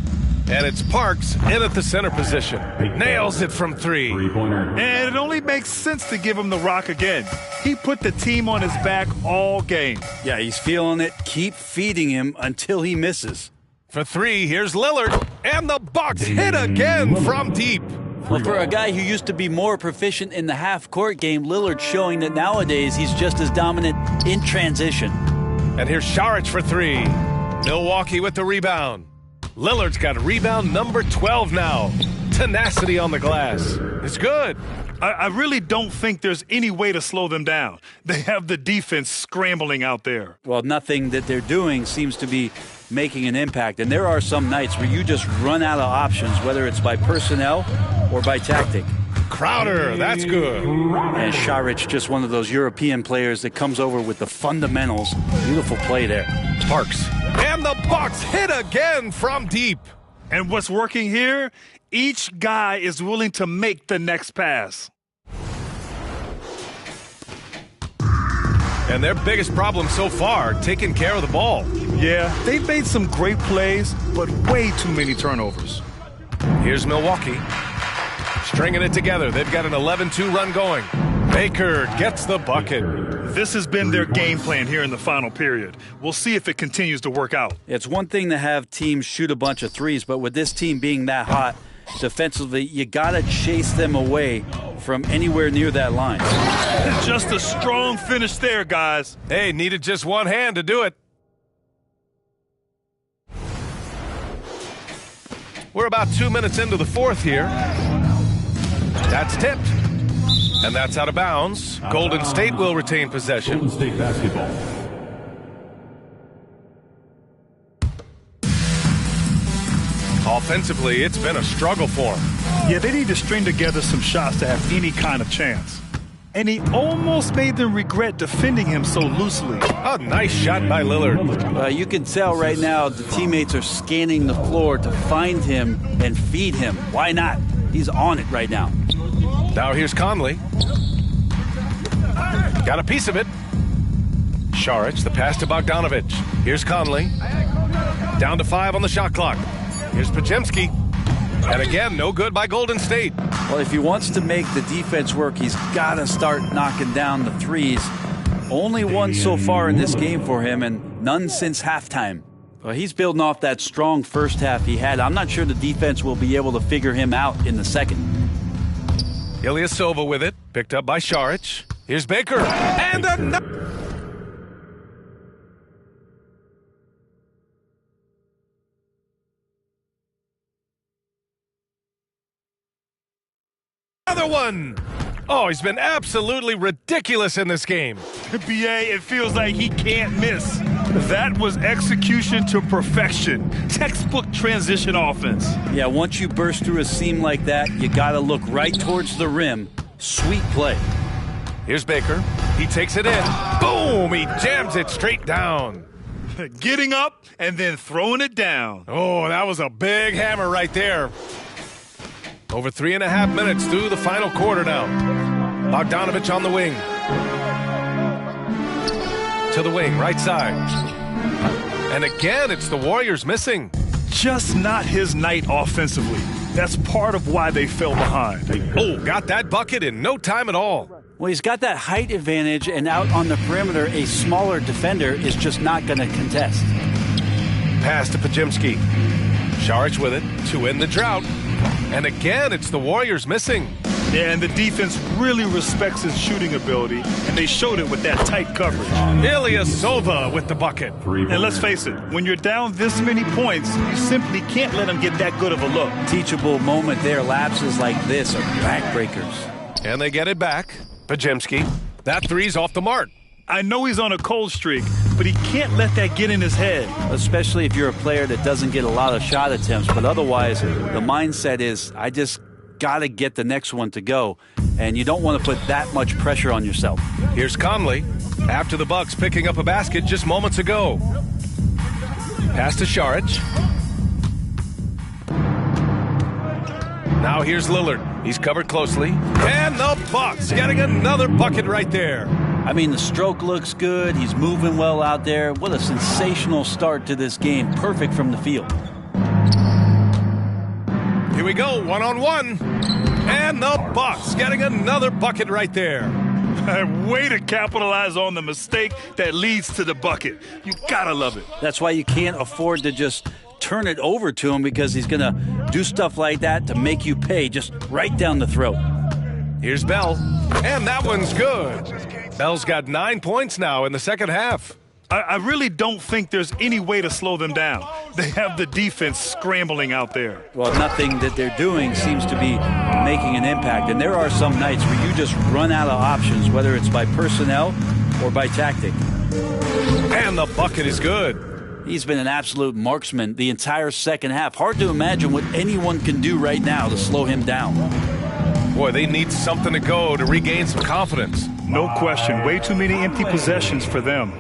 and it's Parks in at the center position. Nails it from 3. Three-pointer. And it only makes sense to give him the rock again. He put the team on his back all game. Yeah, he's feeling it. Keep feeding him until he misses. For 3, here's Lillard, and the Bucks hit again from deep. Well, for a guy who used to be more proficient in the half-court game, Lillard's showing that nowadays he's just as dominant in transition. And here's Šarić for 3. Milwaukee with the rebound. Lillard's got rebound number 12 now. Tenacity on the glass. It's good. I really don't think there's any way to slow them down. They have the defense scrambling out there. Well, nothing that they're doing seems to be making an impact. And there are some nights where you just run out of options, whether it's by personnel or by tactic. Crowder, that's good. And Šarić, just one of those European players that comes over with the fundamentals. Beautiful play there. Parks. And the Bucks hit again from deep. And what's working here? Each guy is willing to make the next pass. And their biggest problem so far, taking care of the ball. Yeah, they've made some great plays, but way too many turnovers. Here's Milwaukee. Stringing it together. They've got an 11-2 run going. Baker gets the bucket. This has been their game plan here in the final period. We'll see if it continues to work out. It's one thing to have teams shoot a bunch of threes, but with this team being that hot defensively, you got to chase them away from anywhere near that line. Just a strong finish there, guys. Hey, needed just one hand to do it. We're about 2 minutes into the fourth here. That's tipped. And that's out of bounds. Golden State will retain possession. Golden State basketball. Offensively, it's been a struggle for them. Yeah, they need to string together some shots to have any kind of chance. And he almost made them regret defending him so loosely. A nice shot by Lillard. You can tell right now the teammates are scanning the floor to find him and feed him. Why not? He's on it right now. Now here's Conley. Got a piece of it. Šarić, the pass to Bogdanović. Here's Conley. Down to 5 on the shot clock. Here's Podziemski. And again, no good by Golden State. Well, if he wants to make the defense work, he's got to start knocking down the threes. Only one so far in this game for him, and none since halftime. Well, he's building off that strong first half he had. I'm not sure the defense will be able to figure him out in the second. Ilyasova with it, picked up by Šarić. Here's Baker. And another one. Oh, he's been absolutely ridiculous in this game. BA, it feels like he can't miss. That was execution to perfection. Textbook transition offense. Yeah, once you burst through a seam like that, you got to look right towards the rim. Sweet play. Here's Baker. He takes it in. Boom! He jams it straight down. Getting up and then throwing it down. Oh, that was a big hammer right there. Over 3.5 minutes through the final quarter now. Bogdanović on the wing. To the wing, right side. And again, it's the Warriors missing. Just not his night offensively. That's part of why they fell behind. Oh, got that bucket in no time at all. Well, he's got that height advantage, and out on the perimeter, a smaller defender is just not going to contest. Pass to Podziemski. Šarić with it to end the drought. And again, it's the Warriors missing. Yeah, and the defense really respects his shooting ability, and they showed it with that tight coverage. Ilyasova with the bucket. And let's face it, when you're down this many points, you simply can't let them get that good of a look. Teachable moment there. Lapses like this are backbreakers. And they get it back. Podziemski. That three's off the mark. I know he's on a cold streak, but he can't let that get in his head. Especially if you're a player that doesn't get a lot of shot attempts. But otherwise, the mindset is, I just got to get the next one to go. And you don't want to put that much pressure on yourself. Here's Conley. After the Bucks picking up a basket just moments ago. Pass to Šarić. Now here's Lillard. He's covered closely. And the Bucks getting another bucket right there. I mean, the stroke looks good. He's moving well out there. What a sensational start to this game. Perfect from the field. Here we go, one-on-one. And the Bucks getting another bucket right there. Way to capitalize on the mistake that leads to the bucket. You gotta love it. That's why you can't afford to just turn it over to him, because he's going to do stuff like that to make you pay just right down the throat. Here's Bell. And that one's good. Bell's got 9 points now in the second half. I really don't think there's any way to slow them down. They have the defense scrambling out there. Well, nothing that they're doing seems to be making an impact. And there are some nights where you just run out of options, whether it's by personnel or by tactic. And the bucket is good. He's been an absolute marksman the entire second half. Hard to imagine what anyone can do right now to slow him down. Boy, they need something to go to regain some confidence. No question. Way too many empty possessions for them.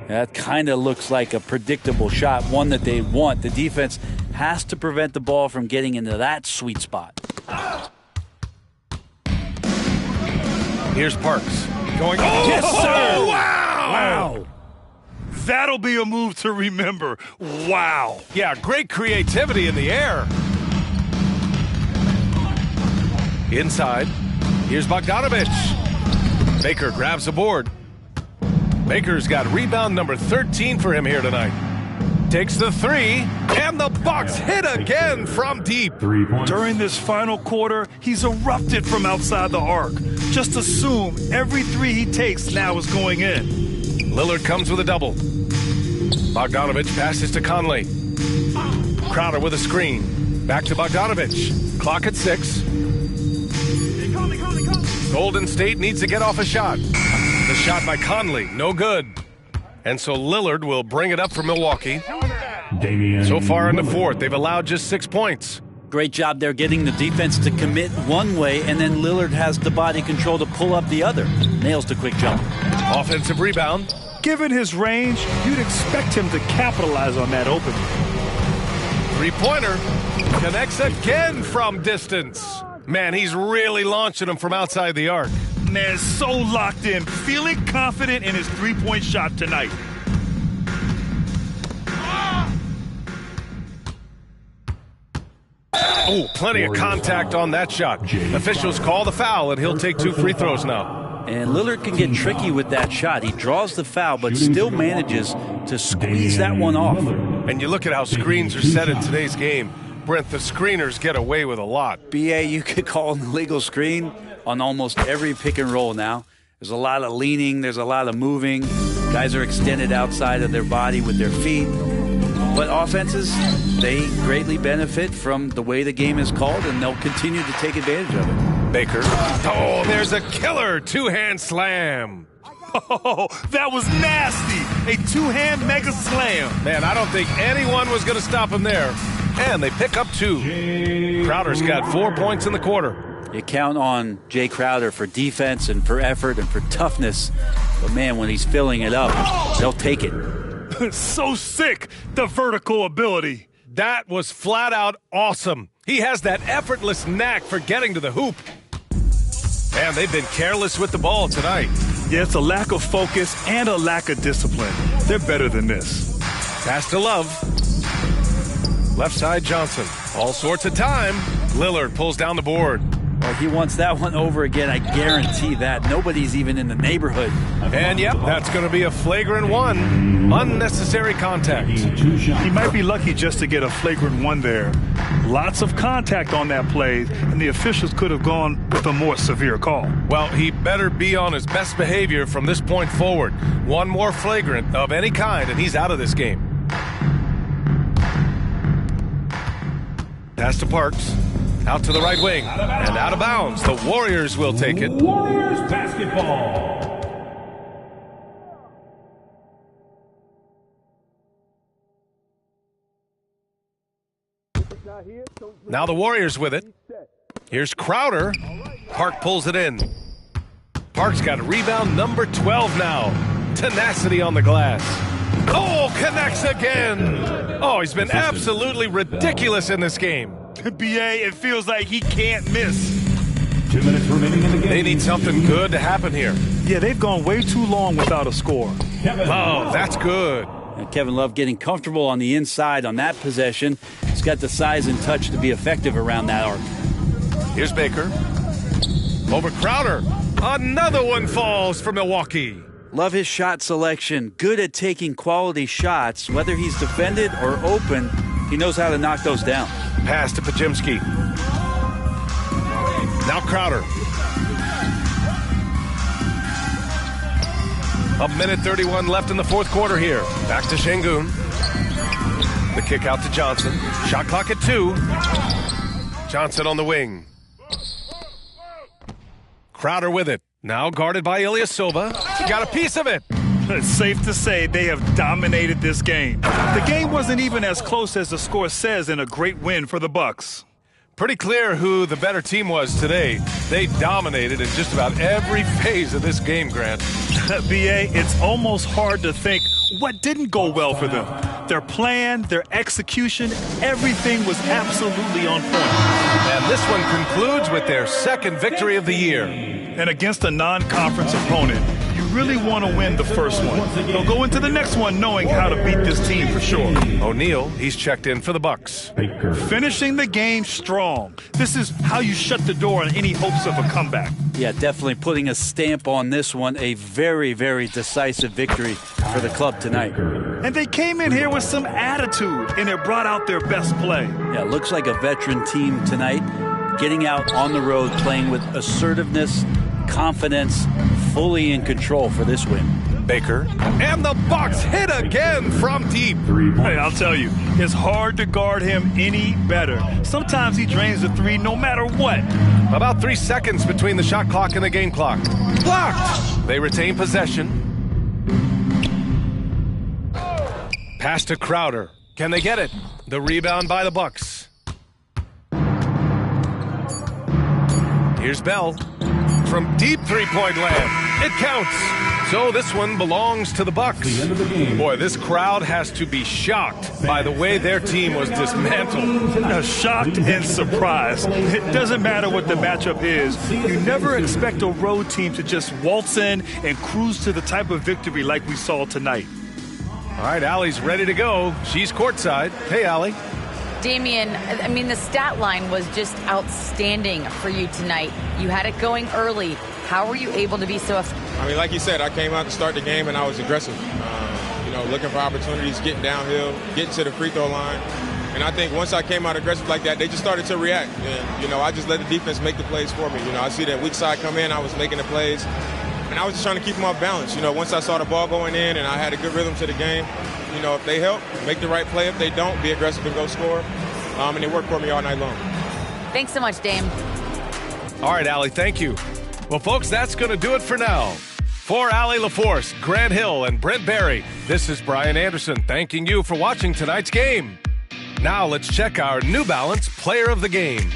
That kind of looks like a predictable shot, one that they want. The defense has to prevent the ball from getting into that sweet spot. Here's Parks. Going, oh, yes, sir! Wow! Wow. That'll be a move to remember. Wow. Yeah, great creativity in the air. Inside, here's Bogdanovich. Baker grabs the board. Baker's got rebound number 13 for him here tonight. Takes the three, and the Bucks hit again from deep. 3 points. During this final quarter, he's erupted from outside the arc. Just assume every three he takes now is going in. Lillard comes with a double. Bogdanovich passes to Conley. Crowder with a screen. Back to Bogdanovich. Clock at 6. Golden State needs to get off a shot. The shot by Conley, no good. And so Lillard will bring it up for Milwaukee. So far in the fourth, they've allowed just 6 points. Great job there getting the defense to commit one way, and then Lillard has the body control to pull up the other. Nails the quick jump. Offensive rebound. Given his range, you'd expect him to capitalize on that opening. Three-pointer. Connects again from distance. Man, he's really launching him from outside the arc. Man, so locked in, feeling confident in his three-point shot tonight. Oh, plenty of contact on that shot. Officials call the foul, and he'll take 2 free throws now. And Lillard can get tricky with that shot. He draws the foul, but still manages to squeeze that one off. And you look at how screens are set in today's game. Brent, the screeners get away with a lot. BA, you could call an illegal screen on almost every pick and roll now. There's a lot of leaning. There's a lot of moving. Guys are extended outside of their body with their feet. But offenses, they greatly benefit from the way the game is called, and they'll continue to take advantage of it. Baker. Oh, there's a killer two-hand slam. Oh, that was nasty. A two-hand mega slam. Man, I don't think anyone was going to stop him there. And they pick up 2. Crowder's got 4 points in the quarter. You count on Jay Crowder for defense and for effort and for toughness. But, man, when he's filling it up, they'll take it. So sick, the vertical ability. That was flat out awesome. He has that effortless knack for getting to the hoop. Man, they've been careless with the ball tonight. Yeah, it's a lack of focus and a lack of discipline. They're better than this. Pass to Love. Left side Johnson. All sorts of time. Lillard pulls down the board. Well, he wants that one over again. I guarantee that. Nobody's even in the neighborhood. And, yep, that's going to be a flagrant 1. Unnecessary contact. He might be lucky just to get a flagrant 1 there. Lots of contact on that play, and the officials could have gone with a more severe call. Well, he better be on his best behavior from this point forward. One more flagrant of any kind, and he's out of this game. Pass to Parks. Out to the right wing. And out of bounds. The Warriors will take it. Warriors basketball. Now the Warriors with it. Here's Crowder. Park pulls it in. Park's got a rebound number 12 now. Tenacity on the glass. Oh, connects again. Oh, he's been absolutely ridiculous in this game. BA, it feels like he can't miss. 2 minutes remaining in the game. They need something good to happen here. Yeah, they've gone way too long without a score. Oh, that's good. And Kevin Love getting comfortable on the inside on that possession. He's got the size and touch to be effective around that arc. Here's Baker. Over Crowder. Another one falls for Milwaukee. Love his shot selection. Good at taking quality shots. Whether he's defended or open, he knows how to knock those down. Pass to Pajimski. Now Crowder. A minute 31 left in the fourth quarter here. Back to Şengün. The kick out to Johnson. Shot clock at 2. Johnson on the wing. Crowder with it. Now guarded by Ilyasova. He got a piece of it. It's safe to say they have dominated this game. The game wasn't even as close as the score says in a great win for the Bucks. Pretty clear who the better team was today. They dominated in just about every phase of this game, Grant. BA, it's almost hard to think what didn't go well for them. Their plan, their execution, everything was absolutely on point. And this one concludes with their second victory of the year. And against a non-conference opponent, You really want to win the first one. So go into the next one knowing how to beat this team for sure. O'Neal, he's checked in for the Bucks. Finishing the game strong. This is how you shut the door on any hopes of a comeback. Yeah, definitely putting a stamp on this one. A very, very decisive victory for the club tonight. And they came in here with some attitude, and it brought out their best play. Yeah, looks like a veteran team tonight, getting out on the road, playing with assertiveness, confidence, fully in control for this win. Baker, and the Bucks hit again from deep. Hey, I'll tell you, it's hard to guard him any better. Sometimes he drains the three no matter what. About 3 seconds between the shot clock and the game clock. Blocked! They retain possession. Pass to Crowder. Can they get it? The rebound by the Bucks. Here's Bell. From deep three-point land. It counts. So this one belongs to the Bucks. Boy, this crowd has to be shocked by the way their team was dismantled. Shocked and surprised. It doesn't matter what the matchup is. You never expect a road team to just waltz in and cruise to the type of victory like we saw tonight. All right, Allie's ready to go. She's courtside. Hey, Allie. Damian, I mean, the stat line was just outstanding for you tonight. You had it going early. How were you able to be so effective? I mean, like you said, I came out to start the game and I was aggressive. Looking for opportunities, getting downhill, getting to the free throw line. And I think once I came out aggressive like that, they just started to react. And, I just let the defense make the plays for me. I see that weak side come in, I was making the plays. And I was just trying to keep them off balance. Once I saw the ball going in and I had a good rhythm to the game, if they help, make the right play. If they don't, be aggressive and go score. And it worked for me all night long. Thanks so much, Dame. All right, Allie, thank you. Well, folks, that's going to do it for now. For Allie LaForce, Grant Hill, and Brent Barry, this is Brian Anderson thanking you for watching tonight's game. Now let's check our New Balance Player of the Game.